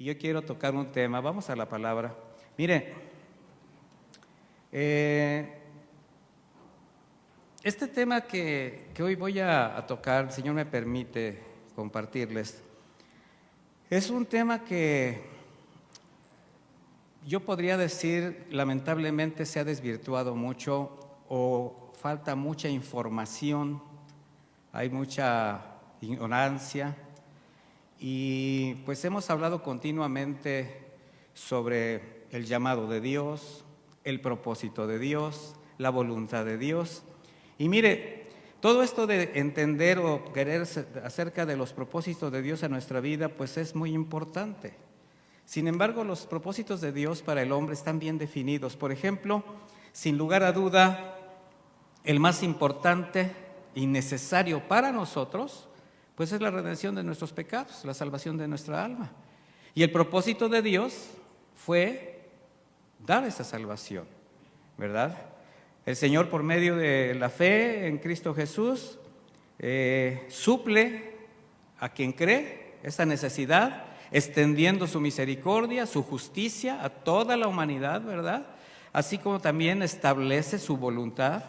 y yo quiero tocar un tema. Vamos a la palabra. Mire, este tema que hoy voy a tocar, el Señor me permite compartirles, es un tema que yo podría decir, lamentablemente se ha desvirtuado mucho o falta mucha información, hay mucha ignorancia y pues hemos hablado continuamente sobre el llamado de Dios, el propósito de Dios, la voluntad de Dios. Y mire, todo esto de entender o querer acerca de los propósitos de Dios en nuestra vida, pues es muy importante. Sin embargo, los propósitos de Dios para el hombre están bien definidos. Por ejemplo, sin lugar a duda, el más importante y necesario para nosotros, pues es la redención de nuestros pecados, la salvación de nuestra alma. Y el propósito de Dios fue dar esa salvación, ¿verdad? El Señor, por medio de la fe en Cristo Jesús, suple a quien cree esa necesidad, extendiendo su misericordia, su justicia a toda la humanidad, ¿verdad? Así como también establece su voluntad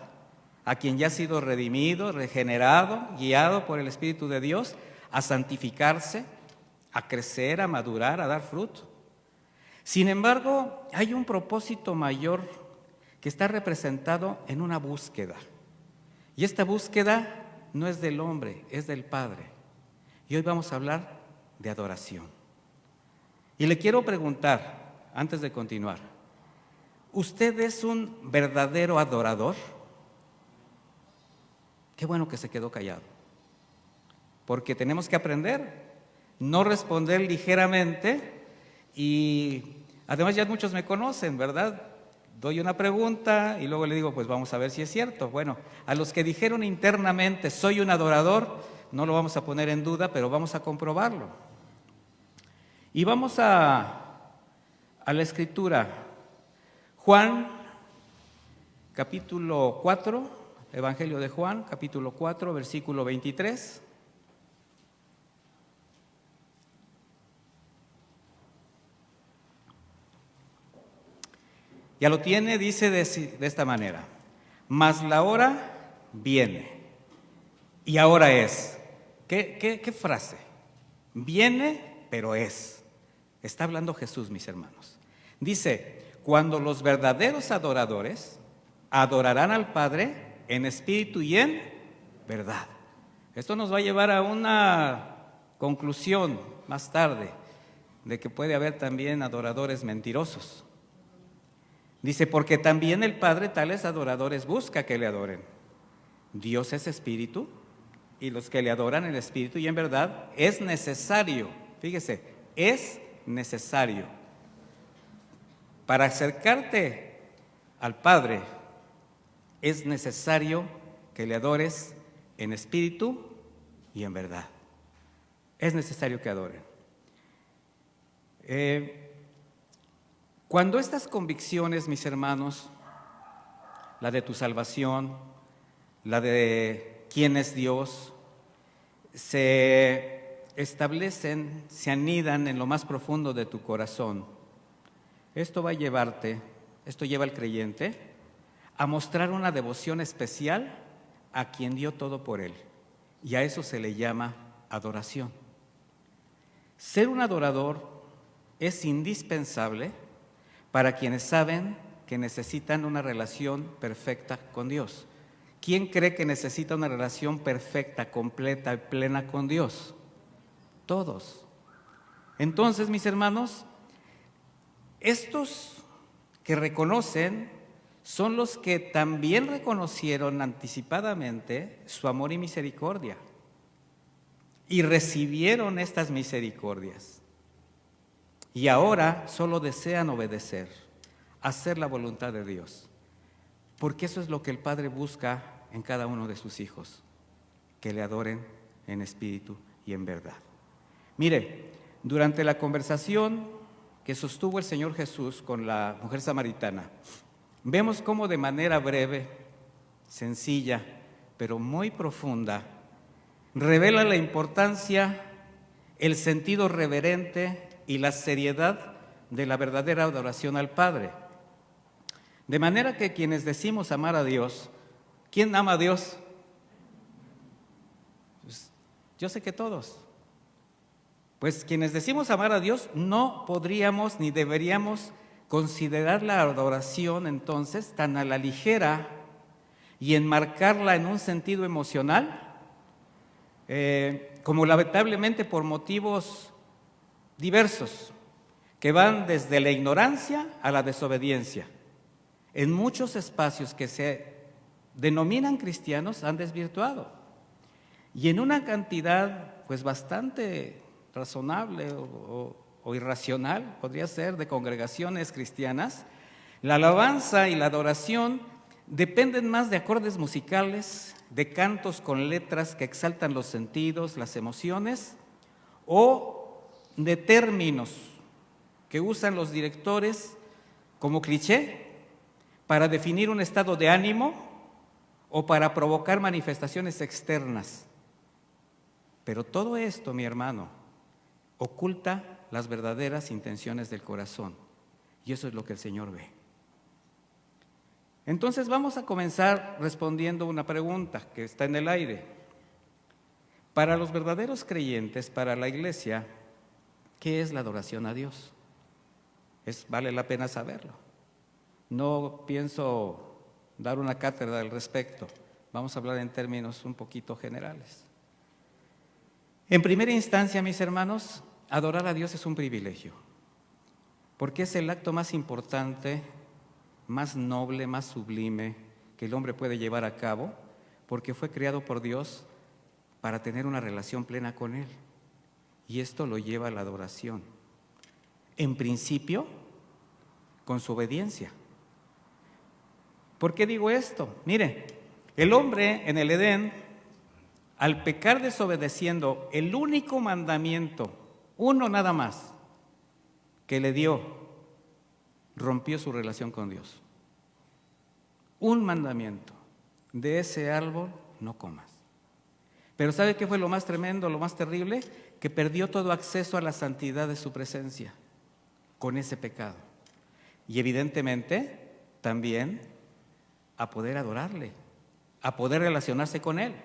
a quien ya ha sido redimido, regenerado, guiado por el Espíritu de Dios, a santificarse, a crecer, a madurar, a dar fruto. Sin embargo, hay un propósito mayor que está representado en una búsqueda. Y esta búsqueda no es del hombre, es del Padre. Y hoy vamos a hablar de adoración. Y le quiero preguntar, antes de continuar, ¿usted es un verdadero adorador? Qué bueno que se quedó callado, porque tenemos que aprender, no responder ligeramente. Y además ya muchos me conocen, ¿verdad? Doy una pregunta y luego le digo, pues vamos a ver si es cierto. Bueno, a los que dijeron internamente, soy un adorador, no lo vamos a poner en duda, pero vamos a comprobarlo. Y vamos a la Escritura. Juan, capítulo 4, Evangelio de Juan, capítulo 4, versículo 23. Ya lo tiene, dice de esta manera: mas la hora viene, y ahora es. ¿Qué frase? Viene, pero es. Está hablando Jesús, mis hermanos. Dice, cuando los verdaderos adoradores adorarán al Padre en espíritu y en verdad. Esto nos va a llevar a una conclusión más tarde, de que puede haber también adoradores mentirosos. Dice, porque también el Padre tales adoradores busca que le adoren. Dios es espíritu, y los que le adoran en espíritu y en verdad es necesario, fíjese, es necesario. Para acercarte al Padre es necesario que le adores en espíritu y en verdad. Es necesario que adoren. Cuando estas convicciones, mis hermanos, la de tu salvación, la de quién es Dios, se establecen, se anidan en lo más profundo de tu corazón, esto va a llevarte, esto lleva al creyente a mostrar una devoción especial a quien dio todo por él, y a eso se le llama adoración. Ser un adorador es indispensable para quienes saben que necesitan una relación perfecta con Dios. ¿Quién cree que necesita una relación perfecta, completa y plena con Dios? Todos. Entonces, mis hermanos, estos que reconocen son los que también reconocieron anticipadamente su amor y misericordia y recibieron estas misericordias. Y ahora solo desean obedecer, hacer la voluntad de Dios. Porque eso es lo que el Padre busca en cada uno de sus hijos, que le adoren en espíritu y en verdad. Mire, durante la conversación que sostuvo el Señor Jesús con la mujer samaritana, vemos cómo de manera breve, sencilla, pero muy profunda, revela la importancia, el sentido reverente y la seriedad de la verdadera adoración al Padre. De manera que quienes decimos amar a Dios, ¿quién ama a Dios? Pues, yo sé que todos. Pues quienes decimos amar a Dios no podríamos ni deberíamos considerar la adoración entonces tan a la ligera y enmarcarla en un sentido emocional, como lamentablemente por motivos diversos, que van desde la ignorancia a la desobediencia. En muchos espacios que se denominan cristianos han desvirtuado, y en una cantidad pues bastante razonable o irracional, podría ser, de congregaciones cristianas, la alabanza y la adoración dependen más de acordes musicales, de cantos con letras que exaltan los sentidos, las emociones, o de términos que usan los directores como cliché para definir un estado de ánimo o para provocar manifestaciones externas. Pero todo esto, mi hermano, oculta las verdaderas intenciones del corazón, y eso es lo que el Señor ve. Entonces vamos a comenzar respondiendo una pregunta que está en el aire. Para los verdaderos creyentes, para la iglesia, ¿qué es la adoración a Dios? Vale la pena saberlo. No pienso dar una cátedra al respecto, vamos a hablar en términos un poquito generales. En primera instancia, mis hermanos, adorar a Dios es un privilegio, porque es el acto más importante, más noble, más sublime que el hombre puede llevar a cabo, porque fue creado por Dios para tener una relación plena con Él. Y esto lo lleva a la adoración. En principio, con su obediencia. ¿Por qué digo esto? Mire, el hombre en el Edén, al pecar desobedeciendo el único mandamiento, uno nada más, que le dio, rompió su relación con Dios. Un mandamiento: de ese árbol no comas. Pero ¿sabe qué fue lo más tremendo, lo más terrible? Que perdió todo acceso a la santidad de su presencia con ese pecado. Y evidentemente también a poder adorarle, a poder relacionarse con Él.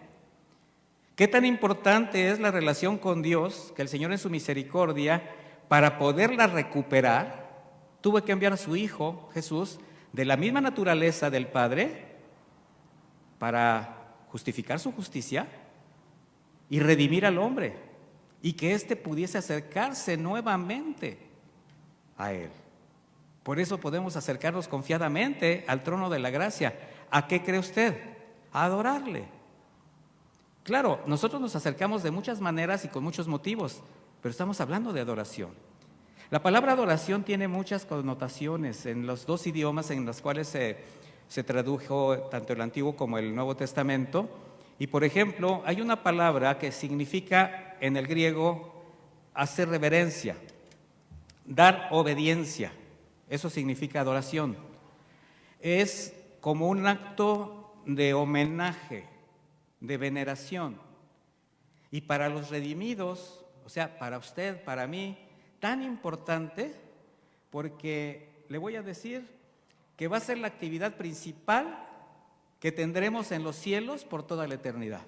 ¿Qué tan importante es la relación con Dios que el Señor en su misericordia, para poderla recuperar, tuvo que enviar a su Hijo Jesús de la misma naturaleza del Padre para justificar su justicia y redimir al hombre y que éste pudiese acercarse nuevamente a Él? Por eso podemos acercarnos confiadamente al trono de la gracia. ¿A qué cree usted? A adorarle. Claro, nosotros nos acercamos de muchas maneras y con muchos motivos, pero estamos hablando de adoración. La palabra adoración tiene muchas connotaciones en los dos idiomas en los cuales se tradujo tanto el Antiguo como el Nuevo Testamento. Y por ejemplo, hay una palabra que significa en el griego hacer reverencia, dar obediencia. Eso significa adoración. Es como un acto de homenaje, de veneración. Y para los redimidos, o sea, para usted, para mí, tan importante, porque le voy a decir que va a ser la actividad principal que tendremos en los cielos por toda la eternidad.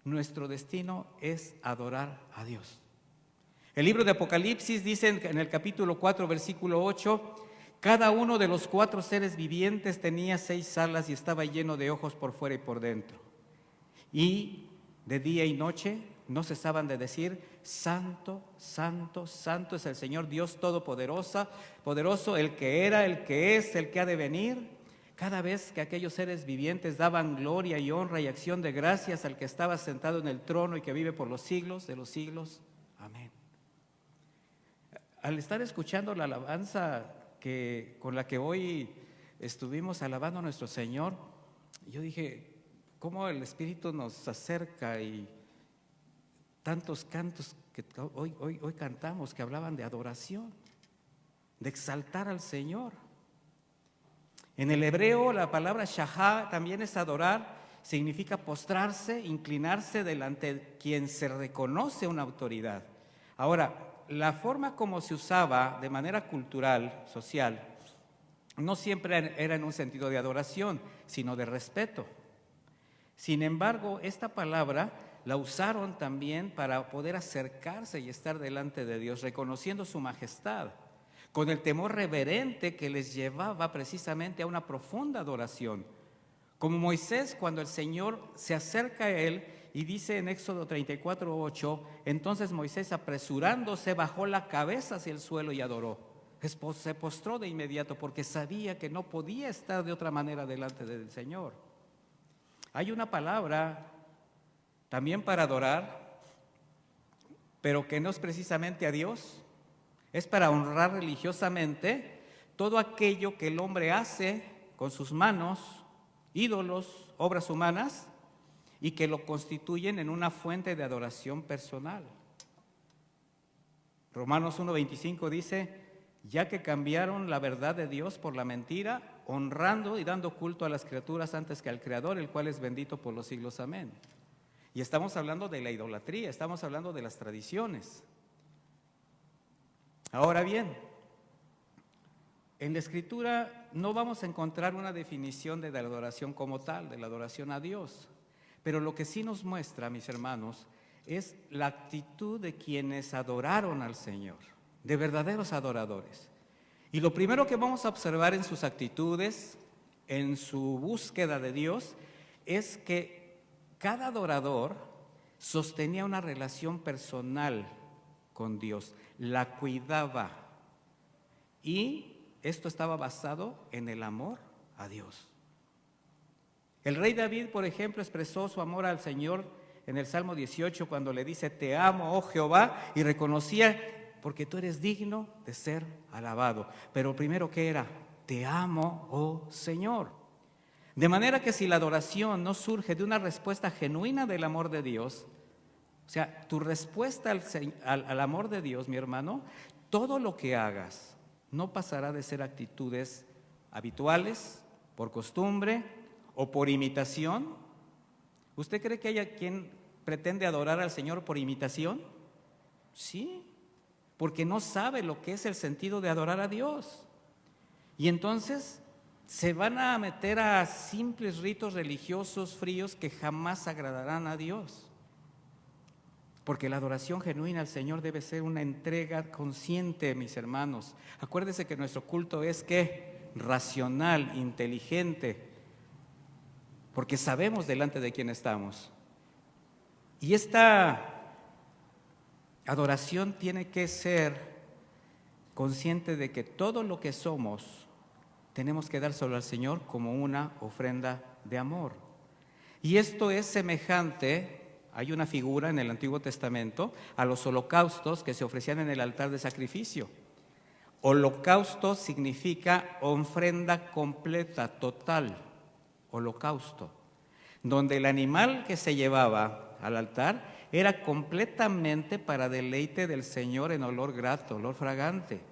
Nuestro destino es adorar a Dios. El libro de Apocalipsis dice en el capítulo 4, versículo 8, cada uno de los 4 seres vivientes tenía 6 alas y estaba lleno de ojos por fuera y por dentro. Y de día y noche no cesaban de decir: Santo, Santo, Santo es el Señor Dios Todopoderoso, el que era, el que es, el que ha de venir. Cada vez que aquellos seres vivientes daban gloria y honra y acción de gracias al que estaba sentado en el trono y que vive por los siglos de los siglos. Amén. Al estar escuchando la alabanza con la que hoy estuvimos alabando a nuestro Señor, yo dije, ¿cómo el Espíritu nos acerca? Y tantos cantos que hoy cantamos que hablaban de adoración, de exaltar al Señor. En el hebreo la palabra shahá también es adorar, significa postrarse, inclinarse delante de quien se reconoce una autoridad. Ahora, la forma como se usaba de manera cultural, social, no siempre era en un sentido de adoración, sino de respeto. Sin embargo, esta palabra la usaron también para poder acercarse y estar delante de Dios, reconociendo su majestad, con el temor reverente que les llevaba precisamente a una profunda adoración. Como Moisés, cuando el Señor se acerca a él y dice en Éxodo 34:8, entonces Moisés, apresurándose, bajó la cabeza hacia el suelo y adoró. Se postró de inmediato porque sabía que no podía estar de otra manera delante del Señor. Hay una palabra también para adorar, pero que no es precisamente a Dios, es para honrar religiosamente todo aquello que el hombre hace con sus manos, ídolos, obras humanas, y que lo constituyen en una fuente de adoración personal. Romanos 1:25 dice, ya que cambiaron la verdad de Dios por la mentira, honrando y dando culto a las criaturas antes que al Creador, el cual es bendito por los siglos. Amén. Y estamos hablando de la idolatría, estamos hablando de las tradiciones. Ahora bien, en la Escritura no vamos a encontrar una definición de la adoración como tal, de la adoración a Dios, pero lo que sí nos muestra, mis hermanos, es la actitud de quienes adoraron al Señor, de verdaderos adoradores. Y lo primero que vamos a observar en sus actitudes, en su búsqueda de Dios, es que cada adorador sostenía una relación personal con Dios, la cuidaba, y esto estaba basado en el amor a Dios. El rey David, por ejemplo, expresó su amor al Señor en el Salmo 18 cuando le dice, te amo, oh Jehová, y reconocía, porque tú eres digno de ser alabado. Pero primero, ¿qué era? Te amo, oh Señor. De manera que si la adoración no surge de una respuesta genuina del amor de Dios, o sea, tu respuesta al amor de Dios, mi hermano, todo lo que hagas no pasará de ser actitudes habituales, por costumbre o por imitación. ¿Usted cree que haya quien pretende adorar al Señor por imitación? Sí, porque no sabe lo que es el sentido de adorar a Dios. Y entonces se van a meter a simples ritos religiosos fríos que jamás agradarán a Dios. Porque la adoración genuina al Señor debe ser una entrega consciente, mis hermanos. Acuérdense que nuestro culto es ¿qué? Racional, inteligente, porque sabemos delante de quién estamos. Y esta adoración tiene que ser consciente de que todo lo que somos tenemos que dárselo al Señor como una ofrenda de amor. Y esto es semejante, hay una figura en el Antiguo Testamento, a los holocaustos que se ofrecían en el altar de sacrificio. Holocausto significa ofrenda completa, total, holocausto, donde el animal que se llevaba al altar era completamente para deleite del Señor en olor grato, olor fragante.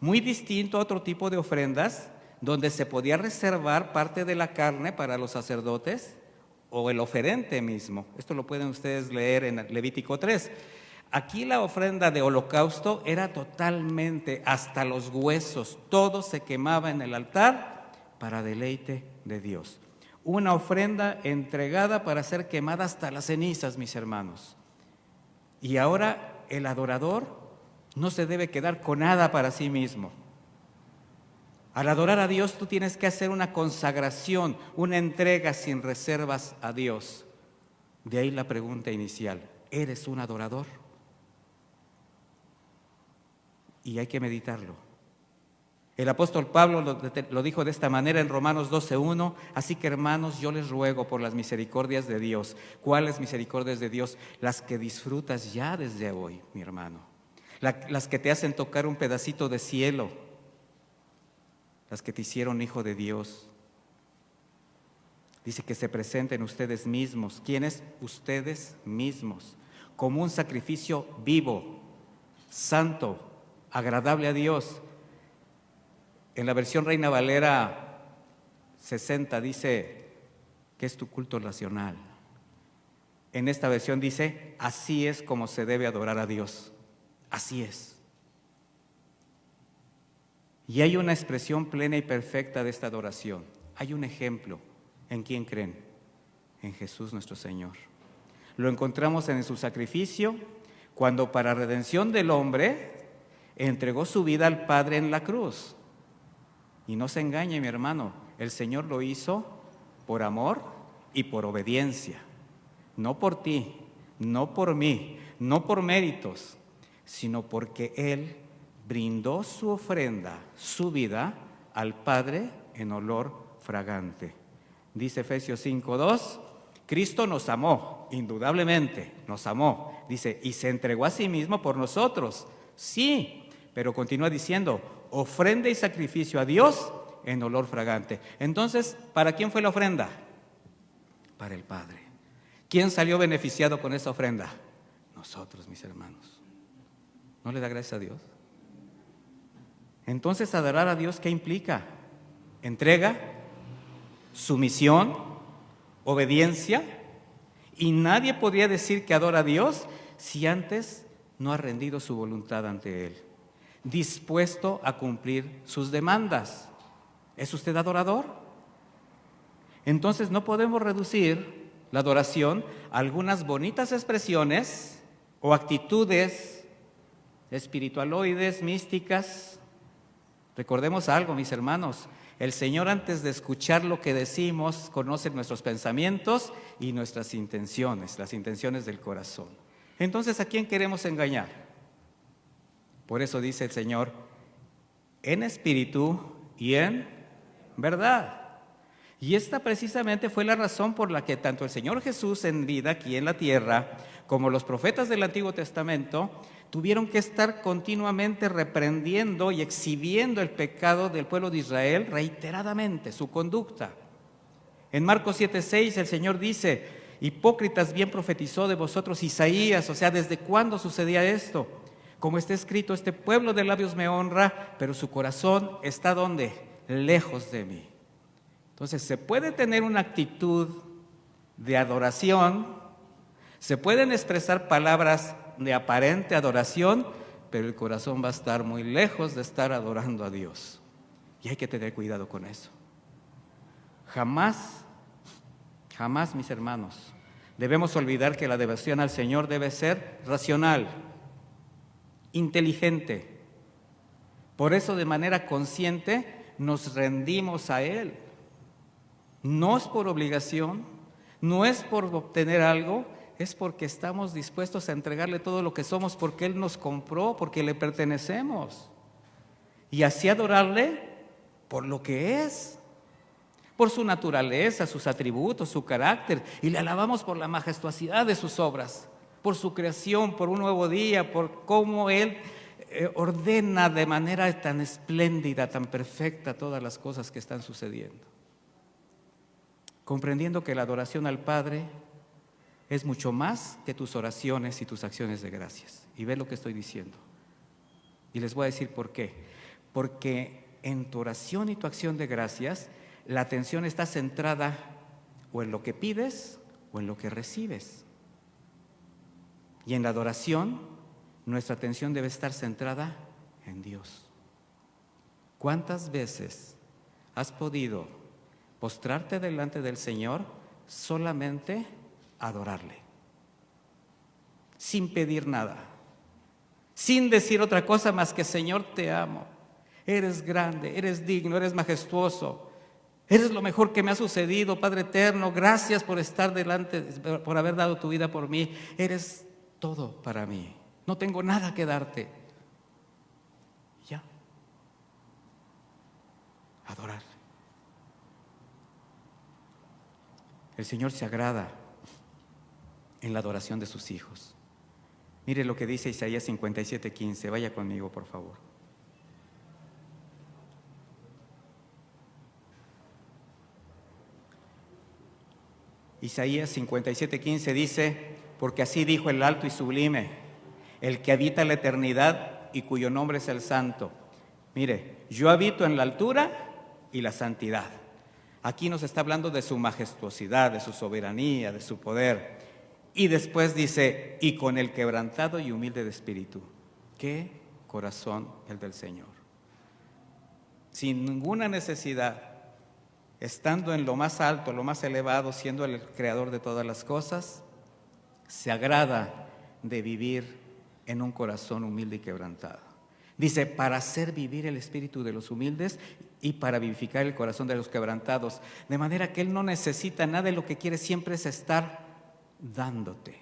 Muy distinto a otro tipo de ofrendas, donde se podía reservar parte de la carne para los sacerdotes o el oferente mismo. Esto lo pueden ustedes leer en Levítico 3. Aquí la ofrenda de holocausto era totalmente hasta los huesos, todo se quemaba en el altar para deleite de Dios. Una ofrenda entregada para ser quemada hasta las cenizas, mis hermanos. Y ahora el adorador no se debe quedar con nada para sí mismo. Al adorar a Dios tú tienes que hacer una consagración, una entrega sin reservas a Dios. De ahí la pregunta inicial, ¿eres un adorador? Y hay que meditarlo. El apóstol Pablo lo dijo de esta manera en Romanos 12:1, así que hermanos, yo les ruego por las misericordias de Dios. ¿Cuáles misericordias de Dios? Las que disfrutas ya desde hoy, mi hermano. Las que te hacen tocar un pedacito de cielo, las que te hicieron hijo de Dios. Dice que se presenten ustedes mismos. ¿Quiénes? Ustedes mismos, como un sacrificio vivo, santo, agradable a Dios. En la versión Reina Valera 60 dice que es tu culto racional. En esta versión dice, así es como se debe adorar a Dios. Así es. Y hay una expresión plena y perfecta de esta adoración. Hay un ejemplo. ¿En quién creen? En Jesús nuestro Señor. Lo encontramos en su sacrificio, cuando para redención del hombre entregó su vida al Padre en la cruz. Y no se engañe, mi hermano, el Señor lo hizo por amor y por obediencia. No por ti, no por mí, no por méritos, sino porque Él brindó su ofrenda, su vida, al Padre en olor fragante. Dice Efesios 5:2, Cristo nos amó, indudablemente nos amó. Dice, y se entregó a sí mismo por nosotros. Sí, pero continúa diciendo, ofrenda y sacrificio a Dios en olor fragante. Entonces, ¿para quién fue la ofrenda? Para el Padre. ¿Quién salió beneficiado con esa ofrenda? Nosotros, mis hermanos. ¿No le da gracias a Dios? Entonces, adorar a Dios, ¿qué implica? Entrega, sumisión, obediencia. Y nadie podría decir que adora a Dios si antes no ha rendido su voluntad ante Él, dispuesto a cumplir sus demandas. ¿Es usted adorador? Entonces no podemos reducir la adoración a algunas bonitas expresiones o actitudes espiritualoides, místicas. Recordemos algo, mis hermanos, el Señor, antes de escuchar lo que decimos, conoce nuestros pensamientos y nuestras intenciones, las intenciones del corazón. Entonces, ¿a quién queremos engañar? Por eso dice el Señor, en espíritu y en verdad. Y esta precisamente fue la razón por la que tanto el Señor Jesús en vida aquí en la tierra, como los profetas del Antiguo Testamento, tuvieron que estar continuamente reprendiendo y exhibiendo el pecado del pueblo de Israel reiteradamente, su conducta. En Marcos 7:6 el Señor dice, hipócritas, bien profetizó de vosotros Isaías. O sea, ¿desde cuándo sucedía esto? Como está escrito, este pueblo de labios me honra, pero su corazón está ¿dónde? Lejos de mí. Entonces, se puede tener una actitud de adoración, se pueden expresar palabras de aparente adoración, pero el corazón va a estar muy lejos de estar adorando a Dios. Y hay que tener cuidado con eso. Jamás, mis hermanos, debemos olvidar que la devoción al Señor debe ser racional, inteligente. Por eso, de manera consciente, nos rendimos a Él. No es por obligación, no es por obtener algo, es porque estamos dispuestos a entregarle todo lo que somos, porque Él nos compró, porque le pertenecemos. Y así adorarle por lo que es, por su naturaleza, sus atributos, su carácter. Y le alabamos por la majestuosidad de sus obras, por su creación, por un nuevo día, por cómo Él ordena de manera tan espléndida, tan perfecta todas las cosas que están sucediendo. Comprendiendo que la adoración al Padre es mucho más que tus oraciones y tus acciones de gracias. Y ve lo que estoy diciendo. Y les voy a decir por qué. Porque en tu oración y tu acción de gracias, la atención está centrada o en lo que pides o en lo que recibes. Y en la adoración, nuestra atención debe estar centrada en Dios. ¿Cuántas veces has podido postrarte delante del Señor solamente adorarle, sin pedir nada, sin decir otra cosa más que Señor, te amo, eres grande, eres digno, eres majestuoso, eres lo mejor que me ha sucedido, Padre eterno, gracias por estar delante, por haber dado tu vida por mí, eres todo para mí, no tengo nada que darte. Ya, adorar. El Señor se agrada en la adoración de sus hijos. Mire lo que dice Isaías 57:15. Vaya conmigo, por favor. Isaías 57:15 dice, porque así dijo el alto y sublime, el que habita la eternidad y cuyo nombre es el Santo. Mire, yo habito en la altura y la santidad. Aquí nos está hablando de su majestuosidad, de su soberanía, de su poder. Y después dice, y con el quebrantado y humilde de espíritu. ¿Qué corazón el del Señor? Sin ninguna necesidad, estando en lo más alto, lo más elevado, siendo el creador de todas las cosas, se agrada de vivir en un corazón humilde y quebrantado. Dice, para hacer vivir el espíritu de los humildes y para vivificar el corazón de los quebrantados. De manera que Él no necesita nada, y lo que quiere siempre es estar dándote.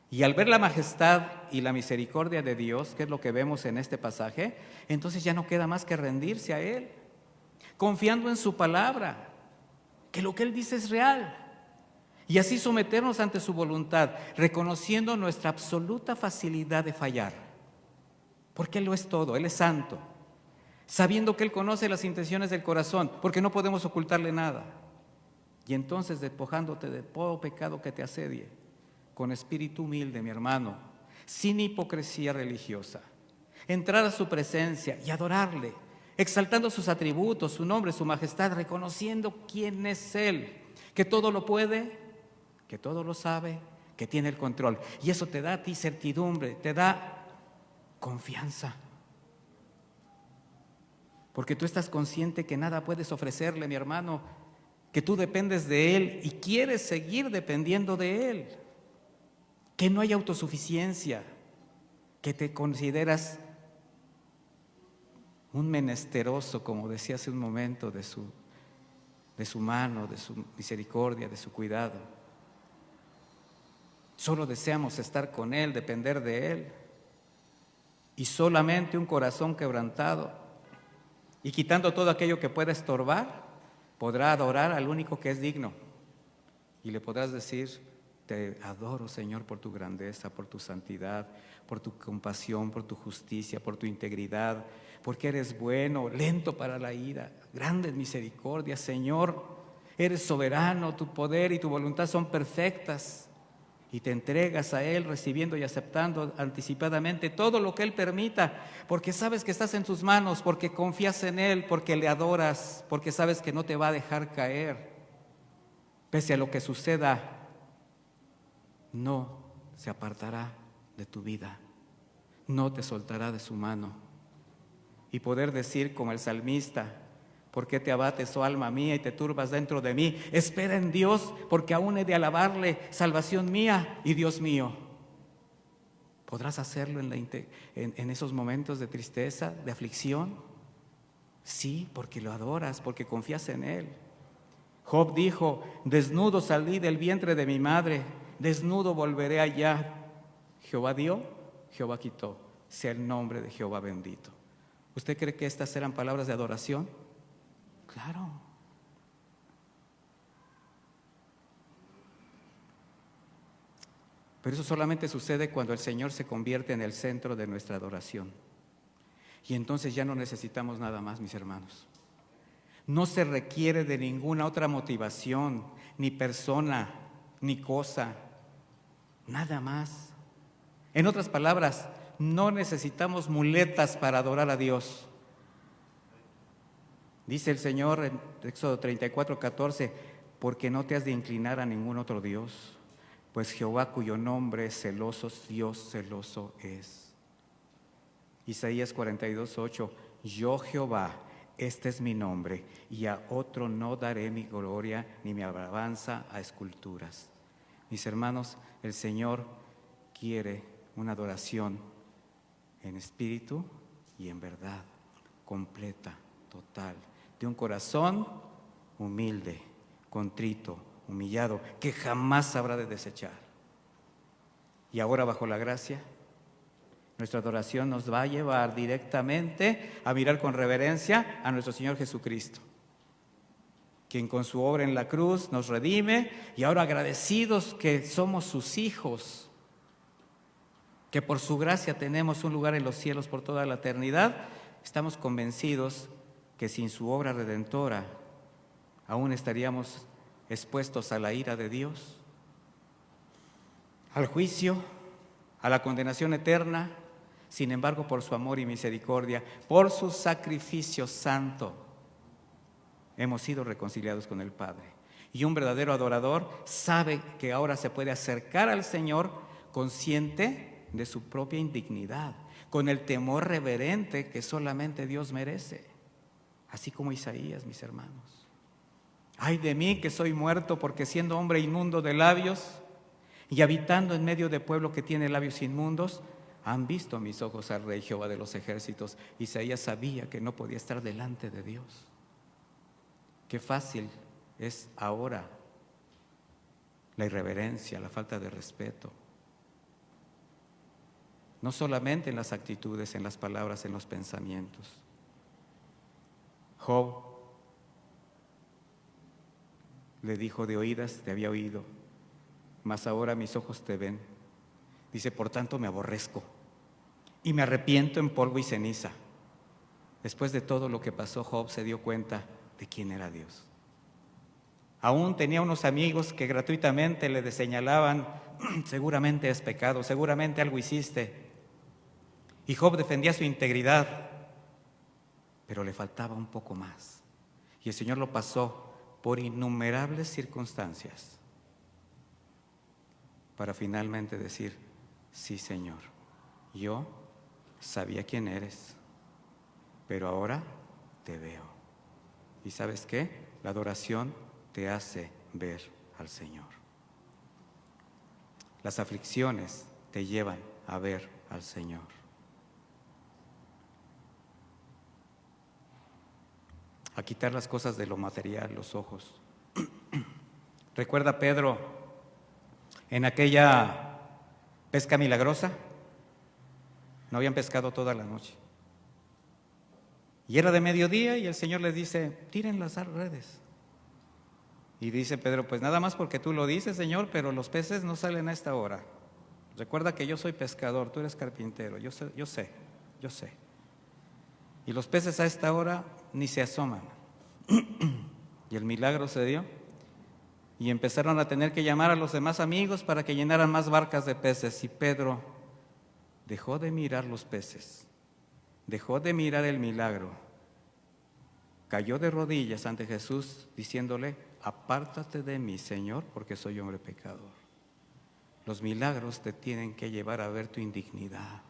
Y al ver la majestad y la misericordia de Dios, que es lo que vemos en este pasaje, entonces ya no queda más que rendirse a Él, confiando en su palabra, que lo que Él dice es real. Y así someternos ante su voluntad, reconociendo nuestra absoluta facilidad de fallar. Porque Él lo es todo, Él es santo. Sabiendo que Él conoce las intenciones del corazón, porque no podemos ocultarle nada. Y entonces despojándote de todo pecado que te asedie, con espíritu humilde, mi hermano, sin hipocresía religiosa, entrar a su presencia y adorarle, exaltando sus atributos, su nombre, su majestad, reconociendo quién es Él, que todo lo puede, que todo lo sabe, que tiene el control. Y eso te da a ti certidumbre, te da confianza. Porque tú estás consciente que nada puedes ofrecerle, mi hermano, que tú dependes de Él y quieres seguir dependiendo de Él. Que no hay autosuficiencia, que te consideras un menesteroso, como decía hace un momento, de su mano, de su misericordia, de su cuidado. Solo deseamos estar con Él, depender de Él. Y solamente un corazón quebrantado y quitando todo aquello que pueda estorbar, podrá adorar al único que es digno. Y le podrás decir: te adoro, Señor, por tu grandeza, por tu santidad, por tu compasión, por tu justicia, por tu integridad, porque eres bueno, lento para la ira, grande en misericordia, Señor. Eres soberano, tu poder y tu voluntad son perfectas. Y te entregas a Él recibiendo y aceptando anticipadamente todo lo que Él permita, porque sabes que estás en sus manos, porque confías en Él, porque le adoras, porque sabes que no te va a dejar caer. Pese a lo que suceda, no se apartará de tu vida, no te soltará de su mano. Y poder decir como el salmista: ¿por qué te abates, oh alma mía, y te turbas dentro de mí? Espera en Dios, porque aún he de alabarle, salvación mía y Dios mío. ¿Podrás hacerlo en esos momentos de tristeza, de aflicción? Sí, porque lo adoras, porque confías en Él. Job dijo: desnudo salí del vientre de mi madre, desnudo volveré allá. Jehová dio, Jehová quitó. Sea el nombre de Jehová bendito. ¿Usted cree que estas eran palabras de adoración? Claro. Pero eso solamente sucede cuando el Señor se convierte en el centro de nuestra adoración. Y entonces ya no necesitamos nada más, mis hermanos. No se requiere de ninguna otra motivación, ni persona, ni cosa, nada más. En otras palabras, no necesitamos muletas para adorar a Dios. Dice el Señor en Éxodo 34:14: porque no te has de inclinar a ningún otro Dios, pues Jehová, cuyo nombre es celoso, Dios celoso es. Isaías 42:8: yo Jehová, este es mi nombre, y a otro no daré mi gloria ni mi alabanza a esculturas. Mis hermanos, el Señor quiere una adoración en espíritu y en verdad, completa, total, de un corazón humilde, contrito, humillado, que jamás habrá de desechar. Y ahora, bajo la gracia, nuestra adoración nos va a llevar directamente a mirar con reverencia a nuestro Señor Jesucristo, quien con su obra en la cruz nos redime, y ahora agradecidos que somos sus hijos, que por su gracia tenemos un lugar en los cielos por toda la eternidad, estamos convencidos que sin su obra redentora aún estaríamos expuestos a la ira de Dios, al juicio, a la condenación eterna. Sin embargo, por su amor y misericordia, por su sacrificio santo, hemos sido reconciliados con el Padre. Y un verdadero adorador sabe que ahora se puede acercar al Señor consciente de su propia indignidad, con el temor reverente que solamente Dios merece, así como Isaías, mis hermanos. Ay de mí que soy muerto, porque siendo hombre inmundo de labios y habitando en medio de pueblo que tiene labios inmundos, han visto mis ojos al Rey Jehová de los ejércitos. Isaías sabía que no podía estar delante de Dios. Qué fácil es ahora la irreverencia, la falta de respeto. No solamente en las actitudes, en las palabras, en los pensamientos. Job le dijo: de oídas te había oído, mas ahora mis ojos te ven. Dice: por tanto me aborrezco y me arrepiento en polvo y ceniza. Después de todo lo que pasó, Job se dio cuenta de quién era Dios. Aún tenía unos amigos que gratuitamente le señalaban: seguramente es pecado, seguramente algo hiciste. Y Job defendía su integridad, pero le faltaba un poco más. Y el Señor lo pasó por innumerables circunstancias para finalmente decir: sí, Señor, yo sabía quién eres, pero ahora te veo. ¿Y sabes qué? La adoración te hace ver al Señor. Las aflicciones te llevan a ver al Señor. A quitar las cosas de lo material, los ojos. ¿Recuerda Pedro en aquella pesca milagrosa? No habían pescado toda la noche. Y era de mediodía y el Señor les dice: tiren las redes. Y dice Pedro: pues nada más porque tú lo dices, Señor, pero los peces no salen a esta hora. Recuerda que yo soy pescador, tú eres carpintero, yo sé. Y los peces a esta hora ni se asoman. Y el milagro se dio. Y empezaron a tener que llamar a los demás amigos para que llenaran más barcas de peces. Y Pedro dejó de mirar los peces, dejó de mirar el milagro, cayó de rodillas ante Jesús diciéndole: apártate de mí, Señor, porque soy hombre pecador. Los milagros te tienen que llevar a ver tu indignidad.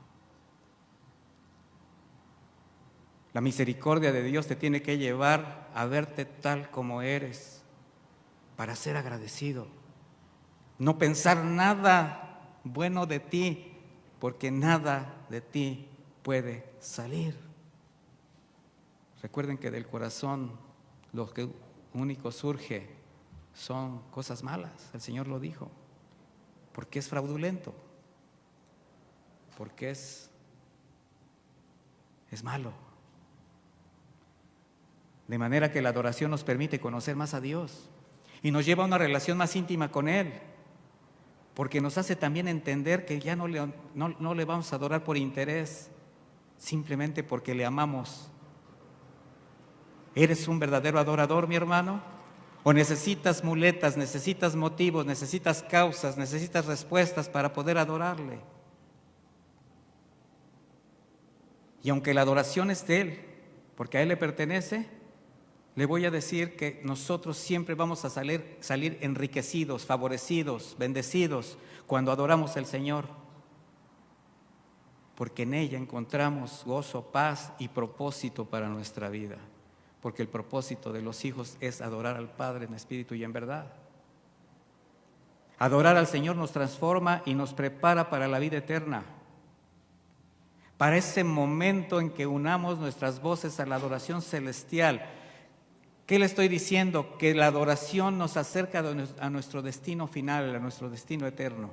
La misericordia de Dios te tiene que llevar a verte tal como eres, para ser agradecido. No pensar nada bueno de ti, porque nada de ti puede salir. Recuerden que del corazón lo que único surge son cosas malas. El Señor lo dijo. Porque es fraudulento, porque es malo. De manera que la adoración nos permite conocer más a Dios y nos lleva a una relación más íntima con Él, porque nos hace también entender que ya no le vamos a adorar por interés, simplemente porque le amamos. ¿Eres un verdadero adorador, mi hermano? ¿O necesitas muletas, necesitas motivos, necesitas causas, necesitas respuestas para poder adorarle? Y aunque la adoración es de Él, porque a Él le pertenece, le voy a decir que nosotros siempre vamos a salir enriquecidos, favorecidos, bendecidos cuando adoramos al Señor, porque en ella encontramos gozo, paz y propósito para nuestra vida. Porque el propósito de los hijos es adorar al Padre en espíritu y en verdad. Adorar al Señor nos transforma y nos prepara para la vida eterna, para ese momento en que unamos nuestras voces a la adoración celestial. ¿Qué le estoy diciendo? Que la adoración nos acerca a nuestro destino final, a nuestro destino eterno.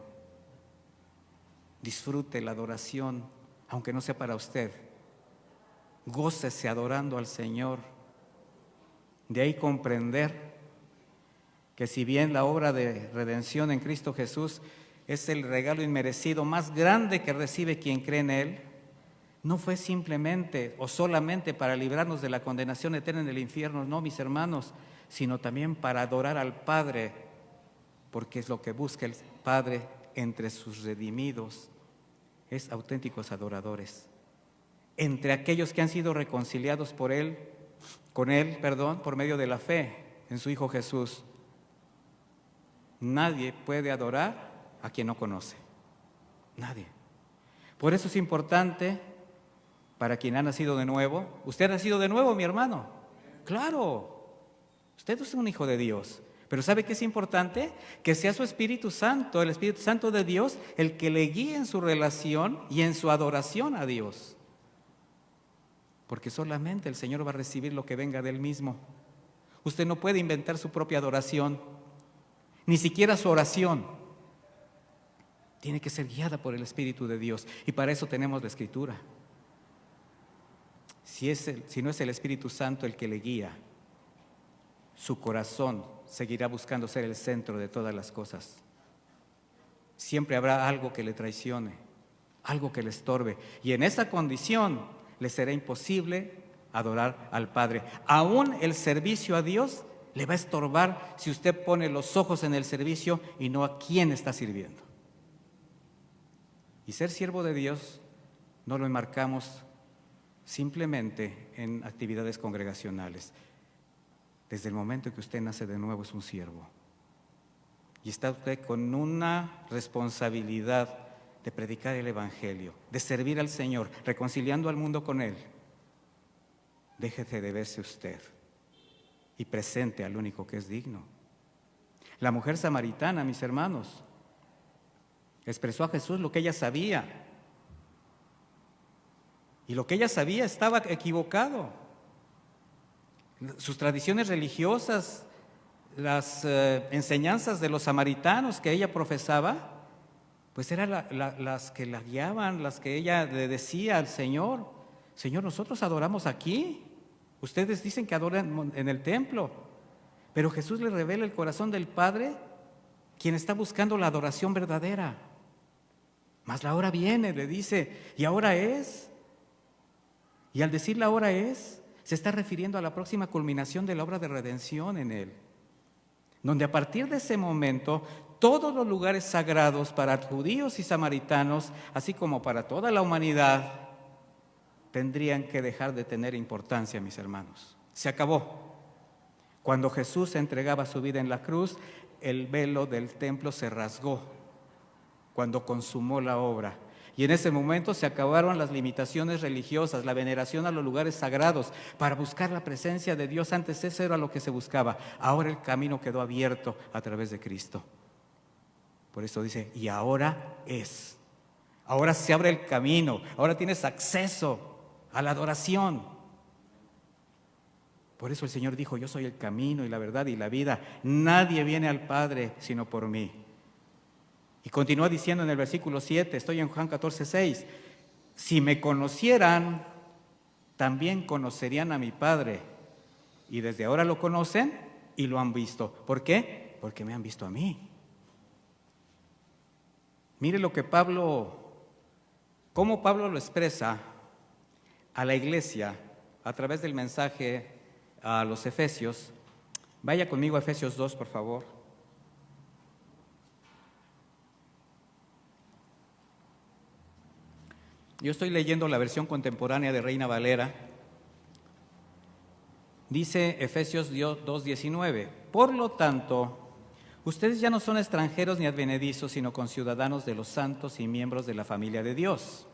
Disfrute la adoración, aunque no sea para usted. Gócese adorando al Señor. De ahí comprender que si bien la obra de redención en Cristo Jesús es el regalo inmerecido más grande que recibe quien cree en Él, no fue simplemente o solamente para librarnos de la condenación eterna en el infierno, no, mis hermanos, sino también para adorar al Padre, porque es lo que busca el Padre entre sus redimidos, es auténticos adoradores. Entre aquellos que han sido reconciliados con Él, por medio de la fe en su Hijo Jesús. Nadie puede adorar a quien no conoce. Nadie. Por eso es importante para quien ha nacido de nuevo. ¿Usted ha nacido de nuevo, mi hermano? Claro, usted es un hijo de Dios. Pero ¿sabe qué es importante? Que sea su Espíritu Santo, el Espíritu Santo de Dios, el que le guíe en su relación y en su adoración a Dios. Porque solamente el Señor va a recibir lo que venga de Él mismo. Usted no puede inventar su propia adoración, ni siquiera su oración. Tiene que ser guiada por el Espíritu de Dios. Y para eso tenemos la Escritura. Si no es el Espíritu Santo el que le guía, su corazón seguirá buscando ser el centro de todas las cosas. Siempre habrá algo que le traicione, algo que le estorbe. Y en esa condición le será imposible adorar al Padre. Aún el servicio a Dios le va a estorbar si usted pone los ojos en el servicio y no a quién está sirviendo. Y ser siervo de Dios no lo enmarcamos simplemente en actividades congregacionales. Desde el momento que usted nace de nuevo es un siervo. Y está usted con una responsabilidad de predicar el Evangelio, de servir al Señor, reconciliando al mundo con Él. Déjese de verse usted y presente al único que es digno. La mujer samaritana, mis hermanos, expresó a Jesús lo que ella sabía. Y lo que ella sabía estaba equivocado. Sus tradiciones religiosas, las enseñanzas de los samaritanos que ella profesaba, pues eran las que la guiaban, las que ella le decía al Señor: Señor, nosotros adoramos aquí, ustedes dicen que adoran en el templo, pero Jesús le revela el corazón del Padre, quien está buscando la adoración verdadera. Mas la hora viene, le dice, y ahora es. Y al decir la hora es, se está refiriendo a la próxima culminación de la obra de redención en Él, donde a partir de ese momento todos los lugares sagrados para judíos y samaritanos, así como para toda la humanidad, tendrían que dejar de tener importancia, mis hermanos. Se acabó. Cuando Jesús entregaba su vida en la cruz, el velo del templo se rasgó, cuando consumó la obra. Y en ese momento se acabaron las limitaciones religiosas, la veneración a los lugares sagrados, para buscar la presencia de Dios. Antes eso era lo que se buscaba. Ahora el camino quedó abierto a través de Cristo. Por eso dice, y ahora es. Ahora se abre el camino, ahora tienes acceso a la adoración. Por eso el Señor dijo, yo soy el camino y la verdad y la vida. Nadie viene al Padre sino por mí. Y continúa diciendo en el versículo 7, estoy en Juan 14:6, si me conocieran, también conocerían a mi Padre. Y desde ahora lo conocen y lo han visto. ¿Por qué? Porque me han visto a mí. Mire lo que cómo Pablo lo expresa a la iglesia a través del mensaje a los Efesios. Vaya conmigo a Efesios 2, por favor. Yo estoy leyendo la versión contemporánea de Reina Valera. Dice Efesios 2:19, por lo tanto, ustedes ya no son extranjeros ni advenedizos, sino conciudadanos de los santos y miembros de la familia de Dios.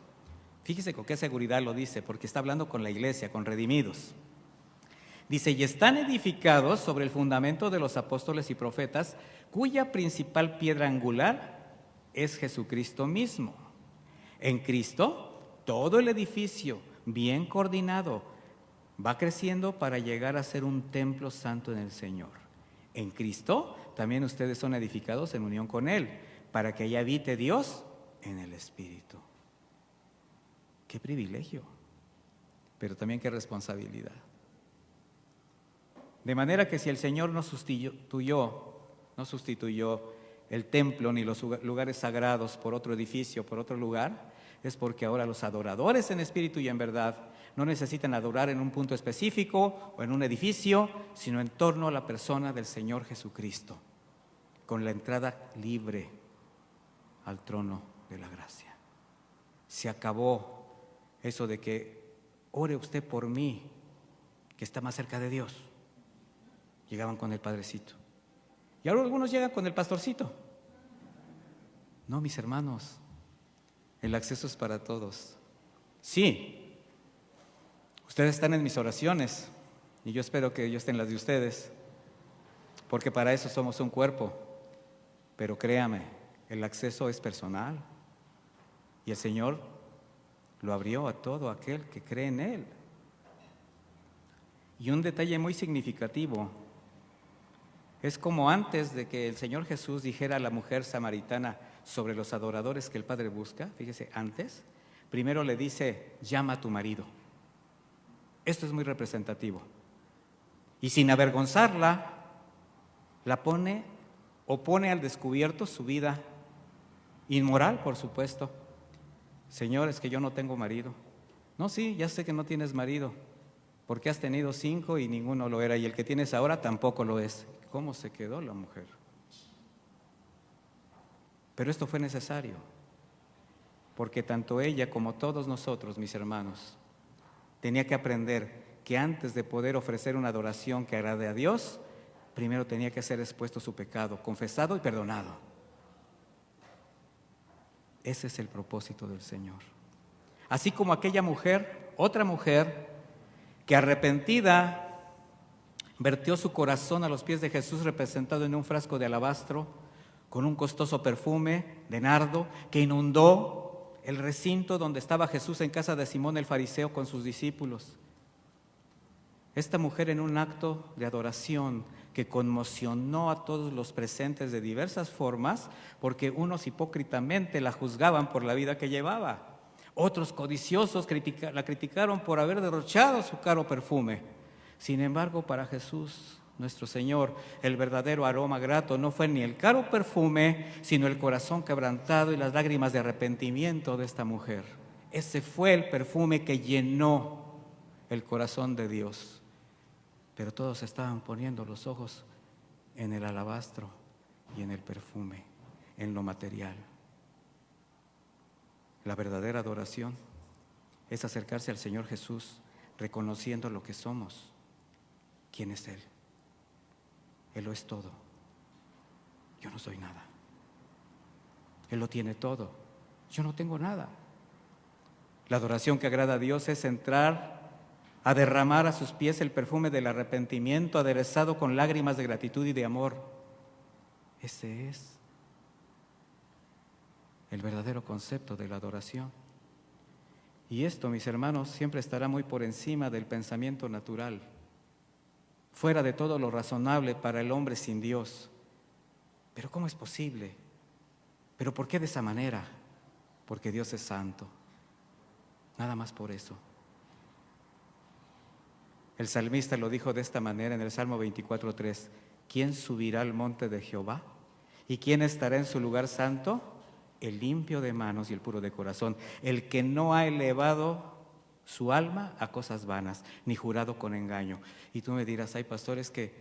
Fíjese con qué seguridad lo dice, porque está hablando con la iglesia, con redimidos. Dice, y están edificados sobre el fundamento de los apóstoles y profetas, cuya principal piedra angular es Jesucristo mismo. En Cristo, todo el edificio, bien coordinado, va creciendo para llegar a ser un templo santo en el Señor. En Cristo, también ustedes son edificados en unión con Él, para que allí habite Dios en el Espíritu. ¡Qué privilegio! Pero también qué responsabilidad. De manera que si el Señor no sustituyó el templo ni los lugares sagrados por otro edificio, por otro lugar, es porque ahora los adoradores en espíritu y en verdad no necesitan adorar en un punto específico o en un edificio, sino en torno a la persona del Señor Jesucristo, con la entrada libre al trono de la gracia. Se acabó eso de que ore usted por mí, que está más cerca de Dios. Llegaban con el padrecito. Y ahora algunos llegan con el pastorcito. No, mis hermanos, El acceso es para todos. Sí, ustedes están en mis oraciones y yo espero que yo esté en las de ustedes, porque para eso somos un cuerpo. Pero créame, el acceso es personal y el Señor lo abrió a todo aquel que cree en Él. Y un detalle muy significativo es como antes de que el Señor Jesús dijera a la mujer samaritana sobre los adoradores que el Padre busca, fíjese, antes, primero le dice, llama a tu marido. Esto es muy representativo. Y sin avergonzarla, la pone al descubierto su vida inmoral, por supuesto. Señor, es que yo no tengo marido. No, sí, ya sé que no tienes marido, porque has tenido 5 y ninguno lo era, y el que tienes ahora tampoco lo es. ¿Cómo se quedó la mujer? Pero esto fue necesario, porque tanto ella como todos nosotros, mis hermanos, tenía que aprender que antes de poder ofrecer una adoración que agrade a Dios, primero tenía que ser expuesto su pecado, confesado y perdonado. Ese es el propósito del Señor. Así como aquella mujer, otra mujer, que arrepentida vertió su corazón a los pies de Jesús, representado en un frasco de alabastro, con un costoso perfume de nardo, que inundó el recinto donde estaba Jesús en casa de Simón el fariseo con sus discípulos. Esta mujer, en un acto de adoración que conmocionó a todos los presentes de diversas formas, porque unos hipócritamente la juzgaban por la vida que llevaba, otros codiciosos la criticaron por haber derrochado su caro perfume. Sin embargo, para Jesús, nuestro Señor, el verdadero aroma grato no fue ni el caro perfume, sino el corazón quebrantado y las lágrimas de arrepentimiento de esta mujer. Ese fue el perfume que llenó el corazón de Dios. Pero todos estaban poniendo los ojos en el alabastro y en el perfume, en lo material. La verdadera adoración es acercarse al Señor Jesús reconociendo lo que somos. ¿Quién es Él? Él lo es todo. Yo no soy nada. Él lo tiene todo. Yo no tengo nada. La adoración que agrada a Dios es entrar a derramar a sus pies el perfume del arrepentimiento, aderezado con lágrimas de gratitud y de amor. Ese es el verdadero concepto de la adoración. Y esto, mis hermanos, siempre estará muy por encima del pensamiento natural, fuera de todo lo razonable para el hombre sin Dios. ¿Pero cómo es posible? ¿Pero por qué de esa manera? Porque Dios es santo. Nada más por eso. El salmista lo dijo de esta manera en el Salmo 24:3. ¿Quién subirá al monte de Jehová? ¿Y quién estará en su lugar santo? El limpio de manos y el puro de corazón, el que no ha elevado su alma a cosas vanas, ni jurado con engaño. Y tú me dirás, ay pastor, es que